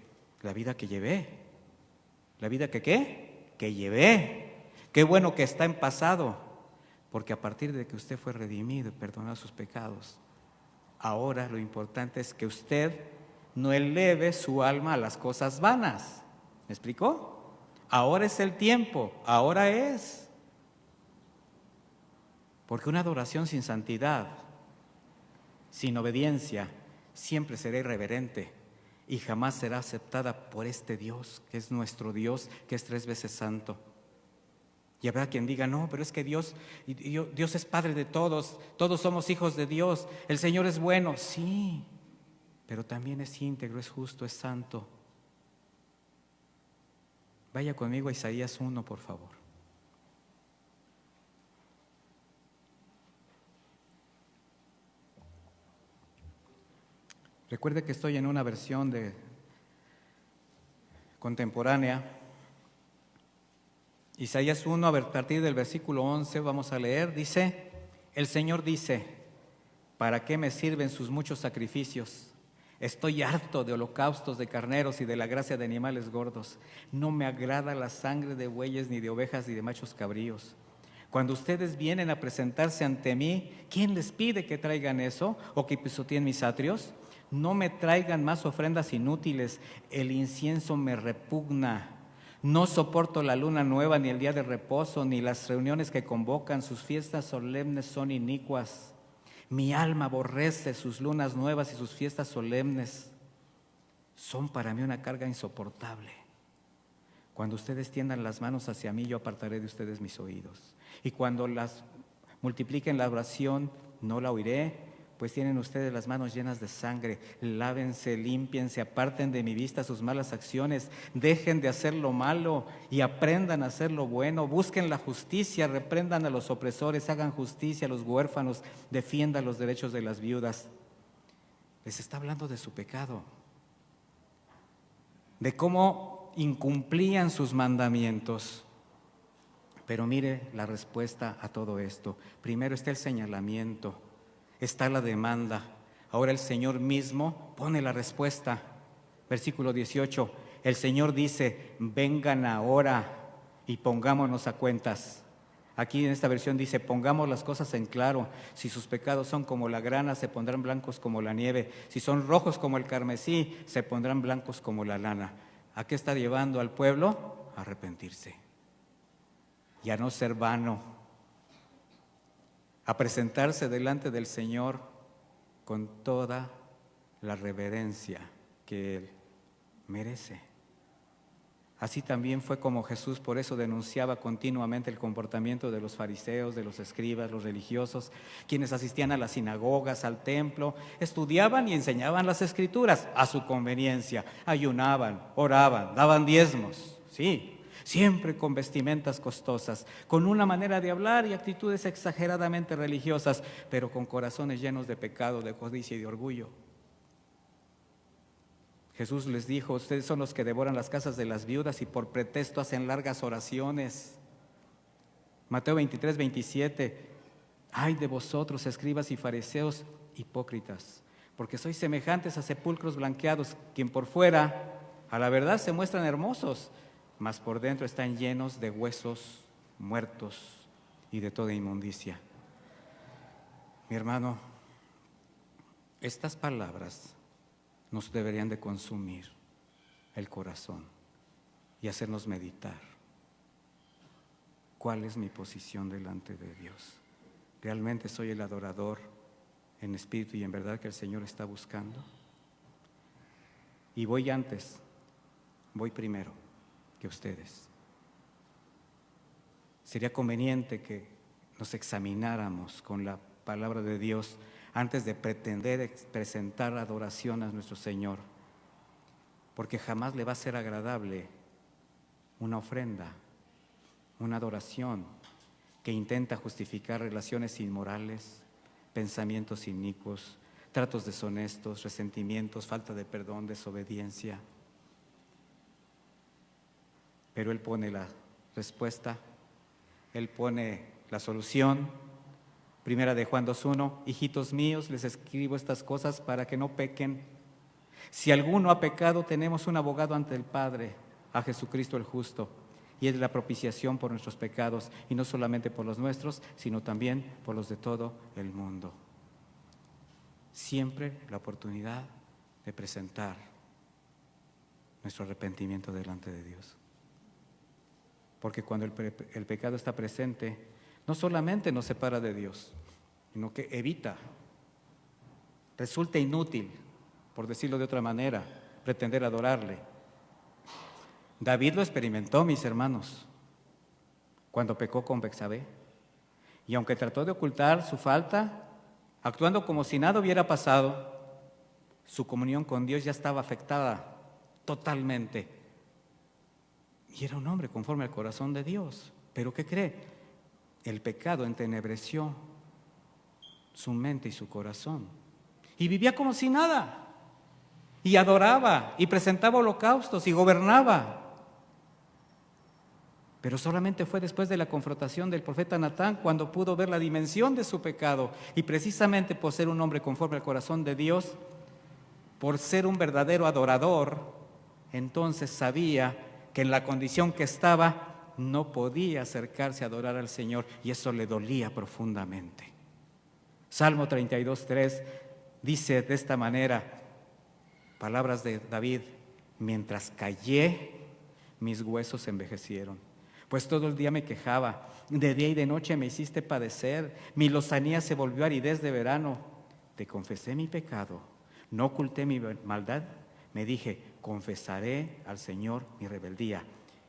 la vida que llevé, ¿la vida que qué? Que llevé. Qué bueno que está en pasado, porque a partir de que usted fue redimido y perdonado sus pecados, ahora lo importante es que usted no eleve su alma a las cosas vanas. ¿Me explicó? Ahora es el tiempo, ahora es. Porque una adoración sin santidad, sin obediencia, siempre será irreverente y jamás será aceptada por este Dios, que es nuestro Dios, que es 3 veces santo. Y habrá quien diga, no, pero es que Dios es Padre de todos, todos somos hijos de Dios, el Señor es bueno. Sí, pero también es íntegro, es justo, es santo. Vaya conmigo a Isaías 1, por favor. Recuerde que estoy en una versión contemporánea. Isaías 1, a partir del versículo 11, vamos a leer, dice, el Señor dice, ¿para qué me sirven sus muchos sacrificios? Estoy harto de holocaustos de carneros y de la gracia de animales gordos. No me agrada la sangre de bueyes, ni de ovejas, ni de machos cabríos. Cuando ustedes vienen a presentarse ante mí, ¿quién les pide que traigan eso o que pisoteen mis atrios? No me traigan más ofrendas inútiles, el incienso me repugna. No soporto la luna nueva, ni el día de reposo, ni las reuniones que convocan. Sus fiestas solemnes son inicuas. Mi alma aborrece sus lunas nuevas y sus fiestas solemnes. Son para mí una carga insoportable. Cuando ustedes tiendan las manos hacia mí, yo apartaré de ustedes mis oídos. Y cuando las multipliquen la oración, no la oiré, pues tienen ustedes las manos llenas de sangre. Lávense, límpiense, aparten de mi vista sus malas acciones. Dejen de hacer lo malo y aprendan a hacer lo bueno. Busquen la justicia, reprendan a los opresores, hagan justicia a los huérfanos, defiendan los derechos de las viudas. Les está hablando de su pecado, de cómo incumplían sus mandamientos. Pero mire la respuesta a todo esto. Primero está el señalamiento, está la demanda. Ahora el Señor mismo pone la respuesta. Versículo 18, el Señor dice: vengan ahora y pongámonos a cuentas. Aquí en esta versión dice: pongamos las cosas en claro. Si sus pecados son como la grana, se pondrán blancos como la nieve. Si son rojos como el carmesí, se pondrán blancos como la lana. ¿A qué está llevando al pueblo? A arrepentirse y a no ser vano, a presentarse delante del Señor con toda la reverencia que Él merece. Así también fue como Jesús por eso denunciaba continuamente el comportamiento de los fariseos, de los escribas, los religiosos, quienes asistían a las sinagogas, al templo, estudiaban y enseñaban las Escrituras a su conveniencia, ayunaban, oraban, daban diezmos, sí, siempre con vestimentas costosas, con una manera de hablar y actitudes exageradamente religiosas, pero con corazones llenos de pecado, de codicia y de orgullo. Jesús les dijo: ustedes son los que devoran las casas de las viudas y por pretexto hacen largas oraciones. Mateo 23, 27. Ay de vosotros, escribas y fariseos hipócritas, porque sois semejantes a sepulcros blanqueados, quien por fuera a la verdad se muestran hermosos, mas por dentro están llenos de huesos muertos y de toda inmundicia. Mi hermano, estas palabras nos deberían de consumir el corazón y hacernos meditar. ¿Cuál es mi posición delante de Dios? ¿Realmente soy el adorador en espíritu y en verdad que el Señor está buscando? Y voy primero que ustedes. Sería conveniente que nos examináramos con la palabra de Dios antes de pretender presentar adoración a nuestro Señor, porque jamás le va a ser agradable una ofrenda, una adoración que intenta justificar relaciones inmorales, pensamientos inicuos, tratos deshonestos, resentimientos, falta de perdón, desobediencia. Pero Él pone la respuesta, Él pone la solución. Primera de Juan 2:1, hijitos míos, les escribo estas cosas para que no pequen. Si alguno ha pecado, tenemos un abogado ante el Padre, a Jesucristo el justo, y es la propiciación por nuestros pecados, y no solamente por los nuestros, sino también por los de todo el mundo. Siempre la oportunidad de presentar nuestro arrepentimiento delante de Dios. Porque cuando el pecado está presente, no solamente nos separa de Dios, sino que evita, resulta inútil, por decirlo de otra manera, pretender adorarle. David lo experimentó, mis hermanos, cuando pecó con Betsabé. Y aunque trató de ocultar su falta, actuando como si nada hubiera pasado, su comunión con Dios ya estaba afectada totalmente. Y era un hombre conforme al corazón de Dios. ¿Pero qué cree? El pecado entenebreció su mente y su corazón. Y vivía como si nada. Y adoraba, y presentaba holocaustos, y gobernaba. Pero solamente fue después de la confrontación del profeta Natán cuando pudo ver la dimensión de su pecado. Y precisamente por ser un hombre conforme al corazón de Dios, por ser un verdadero adorador, entonces sabía que en la condición que estaba, no podía acercarse a adorar al Señor, y eso le dolía profundamente. Salmo 32:3 dice de esta manera, palabras de David: mientras callé, mis huesos se envejecieron. Pues todo el día me quejaba, de día y de noche me hiciste padecer, mi lozanía se volvió aridez de verano. Te confesé mi pecado, no oculté mi maldad, me dije, confesaré al Señor mi rebeldía,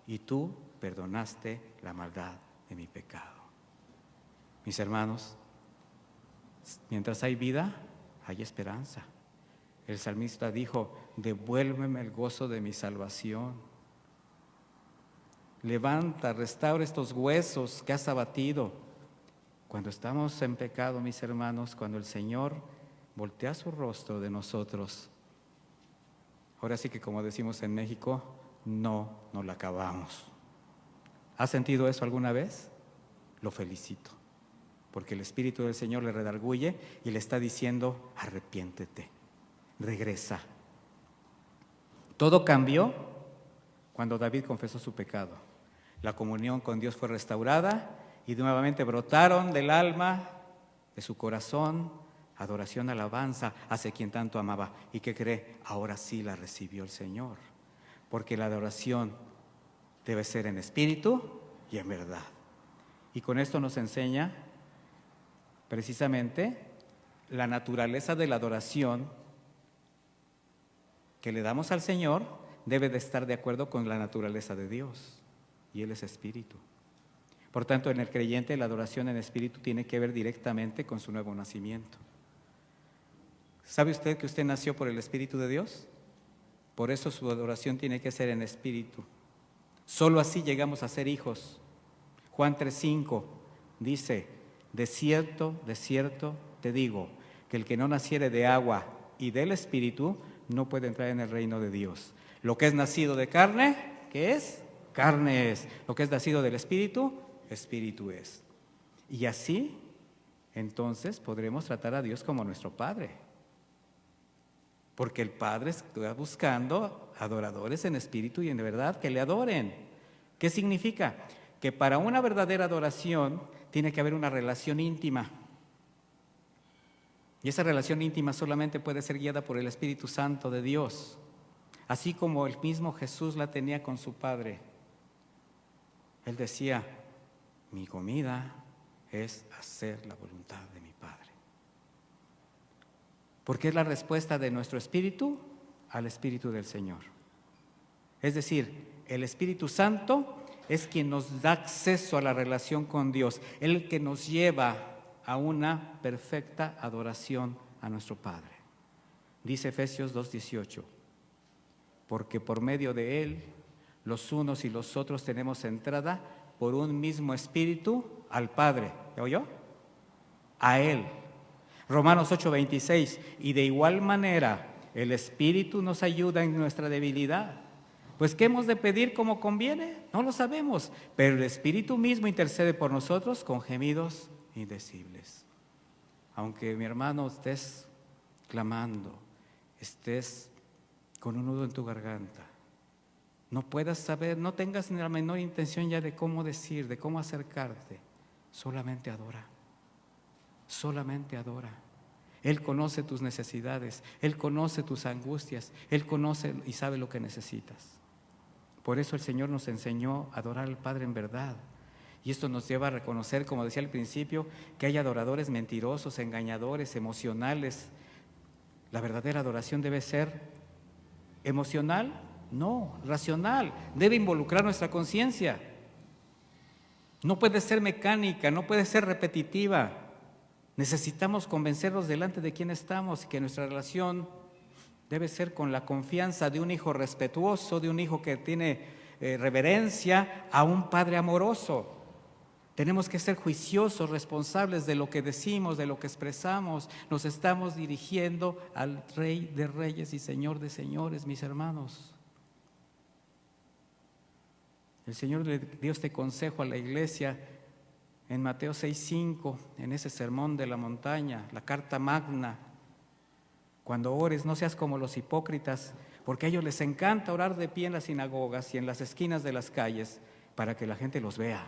y tú perdonaste la maldad de mi pecado. Mis hermanos, mientras hay vida, hay esperanza. El salmista dijo, devuélveme el gozo de mi salvación. Levanta, restaura estos huesos que has abatido. Cuando estamos en pecado, mis hermanos, cuando el Señor voltea su rostro de nosotros, ahora sí que como decimos en México, no nos la acabamos. ¿Ha sentido eso alguna vez? Lo felicito, porque el Espíritu del Señor le redarguye y le está diciendo, arrepiéntete, regresa. Todo cambió cuando David confesó su pecado. La comunión con Dios fue restaurada y nuevamente brotaron del alma, de su corazón, adoración, alabanza hacia quien tanto amaba. ¿Y qué cree? Ahora sí la recibió el Señor, porque la adoración debe ser en espíritu y en verdad. Y con esto nos enseña precisamente la naturaleza de la adoración que le damos al Señor debe de estar de acuerdo con la naturaleza de Dios, y Él es espíritu. Por tanto, en el creyente la adoración en espíritu tiene que ver directamente con su nuevo nacimiento. ¿Sabe usted que usted nació por el Espíritu de Dios? Por eso su adoración tiene que ser en espíritu. Solo así llegamos a ser hijos. Juan 3:5 dice, de cierto te digo, que el que no naciere de agua y del Espíritu no puede entrar en el reino de Dios. Lo que es nacido de carne, ¿qué es? Carne es. Lo que es nacido del Espíritu, Espíritu es. Y así, entonces, podremos tratar a Dios como nuestro Padre. Porque el Padre está buscando adoradores en espíritu y en verdad que le adoren. ¿Qué significa? Que para una verdadera adoración tiene que haber una relación íntima. Y esa relación íntima solamente puede ser guiada por el Espíritu Santo de Dios, así como el mismo Jesús la tenía con su Padre. Él decía, mi comida es hacer la voluntad de mi Padre. Porque es la respuesta de nuestro espíritu al Espíritu del Señor. Es decir, el Espíritu Santo es quien nos da acceso a la relación con Dios, el que nos lleva a una perfecta adoración a nuestro Padre. Dice Efesios 2:18, porque por medio de Él, los unos y los otros tenemos entrada por un mismo Espíritu al Padre. ¿Ya oyó? A Él. Romanos 8:26, y de igual manera el Espíritu nos ayuda en nuestra debilidad. Pues ¿qué hemos de pedir como conviene? No lo sabemos, pero el Espíritu mismo intercede por nosotros con gemidos indecibles. Aunque mi hermano estés clamando, estés con un nudo en tu garganta, no puedas saber, no tengas ni la menor intención ya de cómo decir, de cómo acercarte, solamente adora. Solamente adora. Él conoce tus necesidades, Él conoce tus angustias, Él conoce y sabe lo que necesitas. Por eso el Señor nos enseñó a adorar al Padre en verdad. Y esto nos lleva a reconocer, como decía al principio, que hay adoradores mentirosos, engañadores, emocionales. La verdadera adoración debe ser emocional, no, racional. Debe involucrar nuestra conciencia. No puede ser mecánica, no puede ser repetitiva. Necesitamos convencernos delante de quién estamos y que nuestra relación debe ser con la confianza de un hijo respetuoso, de un hijo que tiene reverencia a un padre amoroso. Tenemos que ser juiciosos, responsables de lo que decimos, de lo que expresamos. Nos estamos dirigiendo al Rey de Reyes y Señor de Señores, mis hermanos. El Señor le dio este consejo a la iglesia en Mateo 6:5, en ese sermón de la montaña, la carta magna. Cuando ores, no seas como los hipócritas, porque a ellos les encanta orar de pie en las sinagogas y en las esquinas de las calles para que la gente los vea.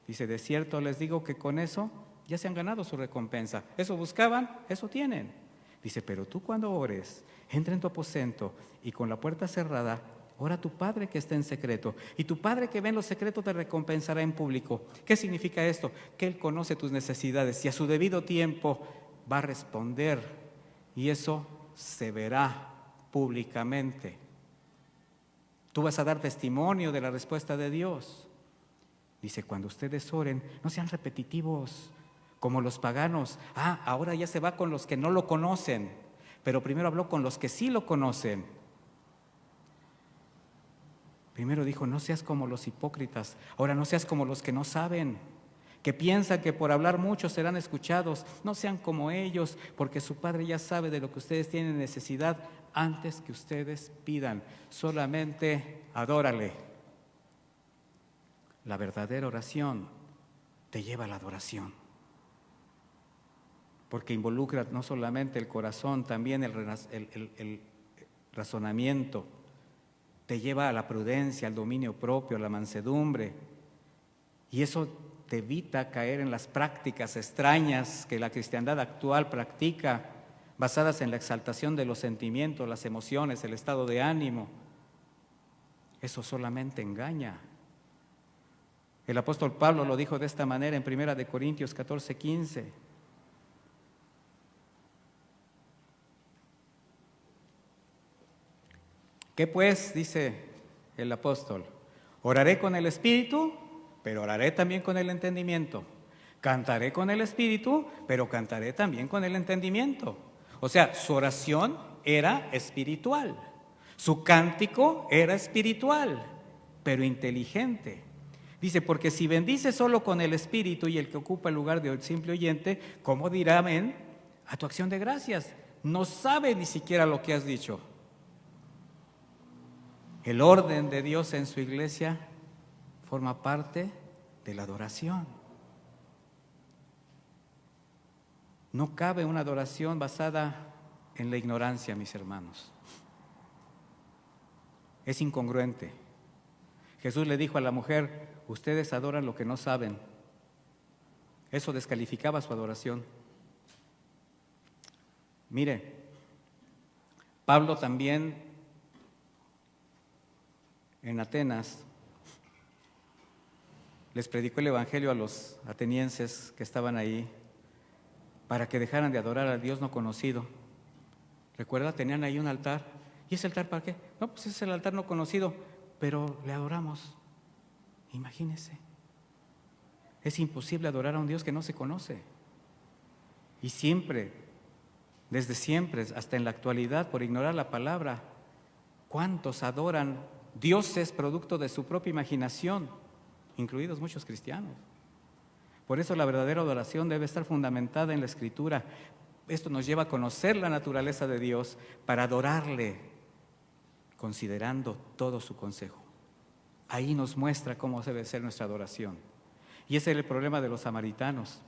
Dice, de cierto les digo que con eso ya se han ganado su recompensa. Eso buscaban, eso tienen. Dice, pero tú cuando ores, entra en tu aposento y con la puerta cerrada, ora a tu Padre que está en secreto, y tu Padre que ve en lo secreto te recompensará en público. ¿Qué significa esto? Que Él conoce tus necesidades y a su debido tiempo va a responder, y eso se verá públicamente. Tú vas a dar testimonio de la respuesta de Dios. Dice, cuando ustedes oren, no sean repetitivos como los paganos. Ahora ya se va con los que no lo conocen, pero primero habló con los que sí lo conocen. Primero dijo, no seas como los hipócritas. Ahora no seas como los que no saben, que piensan que por hablar mucho serán escuchados. No sean como ellos, porque su Padre ya sabe de lo que ustedes tienen necesidad antes que ustedes pidan. Solamente adórale. La verdadera oración te lleva a la adoración, porque involucra no solamente el corazón, también el razonamiento, te lleva a la prudencia, al dominio propio, a la mansedumbre, y eso te evita caer en las prácticas extrañas que la cristiandad actual practica, basadas en la exaltación de los sentimientos, las emociones, el estado de ánimo. Eso solamente engaña. El apóstol Pablo lo dijo de esta manera en 1 Corintios 14:15. ¿Qué pues? Dice el apóstol. Oraré con el espíritu, pero oraré también con el entendimiento. Cantaré con el espíritu, pero cantaré también con el entendimiento. O sea, su oración era espiritual. Su cántico era espiritual, pero inteligente. Dice, porque si bendice solo con el espíritu y el que ocupa el lugar del simple oyente, ¿cómo dirá amén a tu acción de gracias? No sabe ni siquiera lo que has dicho. El orden de Dios en su iglesia forma parte de la adoración. No cabe una adoración basada en la ignorancia, mis hermanos. Es incongruente. Jesús le dijo a la mujer, ustedes adoran lo que no saben. Eso descalificaba su adoración. Mire, Pablo también en Atenas les predicó el evangelio a los atenienses que estaban ahí para que dejaran de adorar al Dios no conocido. ¿Recuerda? Tenían ahí un altar. ¿Y ese altar para qué? No, pues es el altar no conocido, pero le adoramos. Imagínese. Es imposible adorar a un Dios que no se conoce. Y siempre, desde siempre, hasta en la actualidad, por ignorar la palabra, ¿cuántos adoran dioses producto de su propia imaginación, incluidos muchos cristianos? Por eso la verdadera adoración debe estar fundamentada en la Escritura. Esto nos lleva a conocer la naturaleza de Dios para adorarle, considerando todo su consejo. Ahí nos muestra cómo debe ser nuestra adoración. Y ese era el problema de los samaritanos.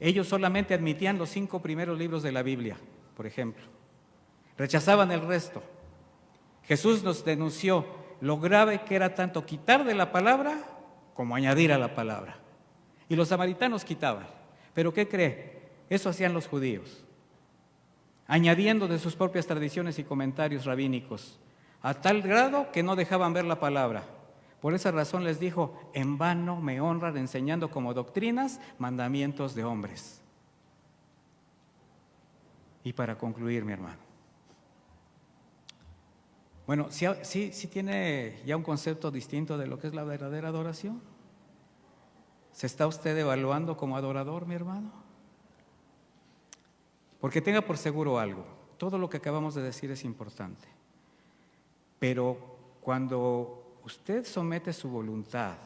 Ellos solamente admitían los 5 primeros libros de la Biblia, por ejemplo. Rechazaban el resto. Jesús nos denunció lo grave que era tanto quitar de la palabra como añadir a la palabra. Y los samaritanos quitaban. ¿Pero qué cree? Eso hacían los judíos, añadiendo de sus propias tradiciones y comentarios rabínicos, a tal grado que no dejaban ver la palabra. Por esa razón les dijo, en vano me honran enseñando como doctrinas mandamientos de hombres. Y para concluir, mi hermano, bueno, ¿sí tiene ya un concepto distinto de lo que es la verdadera adoración? ¿Se está usted evaluando como adorador, mi hermano? Porque tenga por seguro algo, todo lo que acabamos de decir es importante, pero cuando usted somete su voluntad,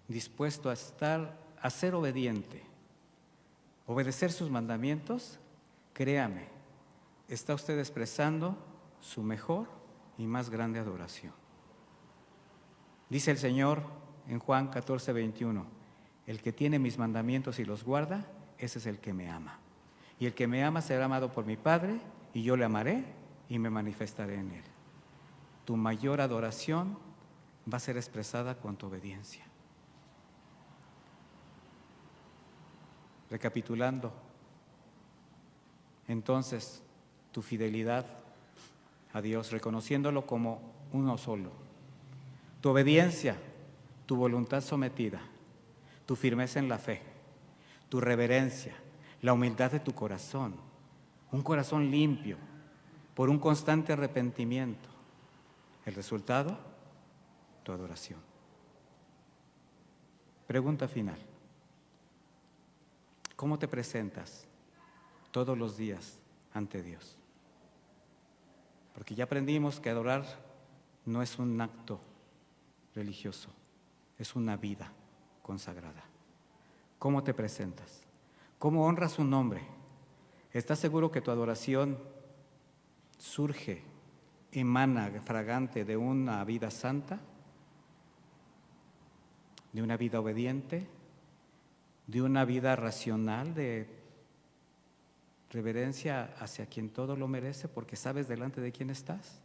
dispuesto a ser obediente, obedecer sus mandamientos, créame, está usted expresando su mejor y más grande adoración. Dice el Señor en Juan 14:21, el que tiene mis mandamientos y los guarda, ese es el que me ama. Y el que me ama será amado por mi Padre, y yo le amaré y me manifestaré en él. Tu mayor adoración va a ser expresada con tu obediencia. Recapitulando, entonces, tu fidelidad a Dios, reconociéndolo como uno solo. Tu obediencia, tu voluntad sometida, tu firmeza en la fe, tu reverencia, la humildad de tu corazón, un corazón limpio, por un constante arrepentimiento. El resultado, tu adoración. Pregunta final. ¿Cómo te presentas todos los días ante Dios? Porque ya aprendimos que adorar no es un acto religioso, es una vida consagrada. ¿Cómo te presentas? ¿Cómo honras su nombre? ¿Estás seguro que tu adoración surge, emana, fragante de una vida santa? ¿De una vida obediente? ¿De una vida racional, de reverencia hacia quien todo lo merece porque sabes delante de quién estás?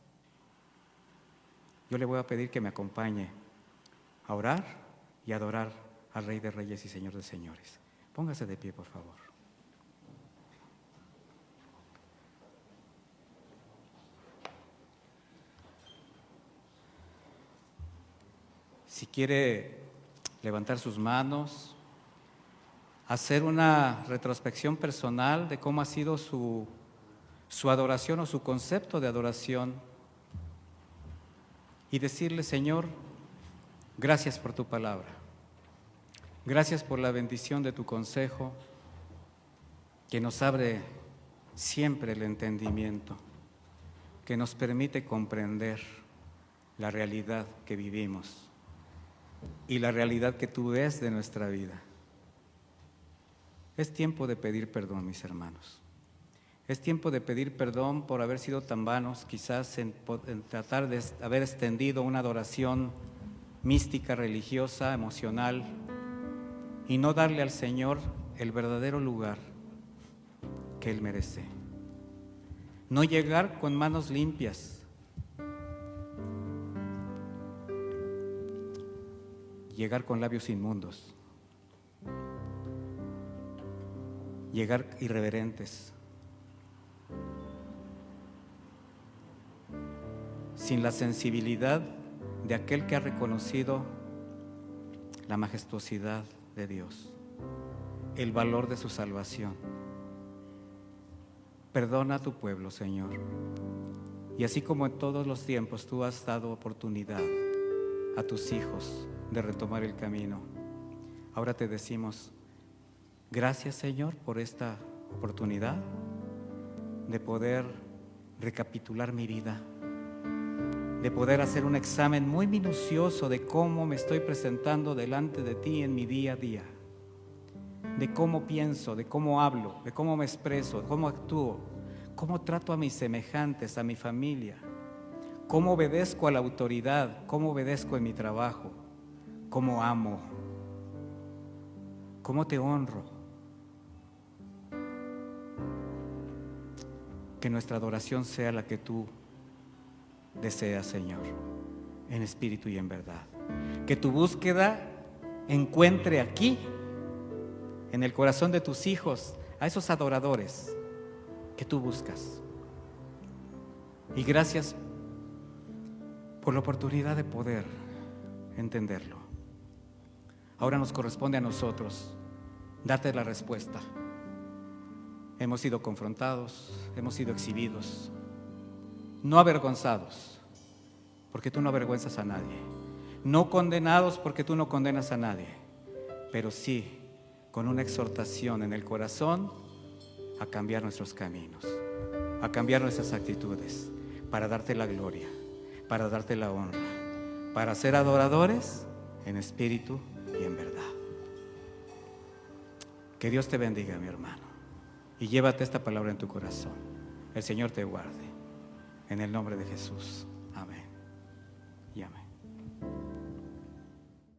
Yo le voy a pedir que me acompañe a orar y adorar al Rey de Reyes y Señor de Señores. Póngase de pie, por favor. Si quiere levantar sus manos, hacer una retrospección personal de cómo ha sido su adoración o su concepto de adoración y decirle: Señor, gracias por tu palabra, gracias por la bendición de tu consejo que nos abre siempre el entendimiento, que nos permite comprender la realidad que vivimos y la realidad que tú ves de nuestra vida. Es tiempo de pedir perdón, mis hermanos. Es tiempo de pedir perdón por haber sido tan vanos, quizás en tratar de haber extendido una adoración mística, religiosa, emocional, y no darle al Señor el verdadero lugar que Él merece. No llegar con manos limpias, llegar con labios inmundos, llegar irreverentes, sin la sensibilidad de aquel que ha reconocido la majestuosidad de Dios, el valor de su salvación. Perdona a tu pueblo, Señor, y así como en todos los tiempos tú has dado oportunidad a tus hijos de retomar el camino, ahora te decimos: gracias, Señor, por esta oportunidad de poder recapitular mi vida, de poder hacer un examen muy minucioso de cómo me estoy presentando delante de ti en mi día a día, de cómo pienso, de cómo hablo, de cómo me expreso, de cómo actúo, cómo trato a mis semejantes, a mi familia, cómo obedezco a la autoridad, cómo obedezco en mi trabajo, cómo amo, cómo te honro. Que nuestra adoración sea la que tú deseas, Señor, en espíritu y en verdad. Que tu búsqueda encuentre aquí, en el corazón de tus hijos, a esos adoradores que tú buscas. Y gracias por la oportunidad de poder entenderlo. Ahora nos corresponde a nosotros darte la respuesta. Hemos sido confrontados, hemos sido exhibidos, no avergonzados, porque tú no avergüenzas a nadie, no condenados, porque tú no condenas a nadie, pero sí con una exhortación en el corazón a cambiar nuestros caminos, a cambiar nuestras actitudes, para darte la gloria, para darte la honra, para ser adoradores en espíritu y en verdad. Que Dios te bendiga, mi hermano, y llévate esta palabra en tu corazón. El Señor te guarde. En el nombre de Jesús. Amén y amén.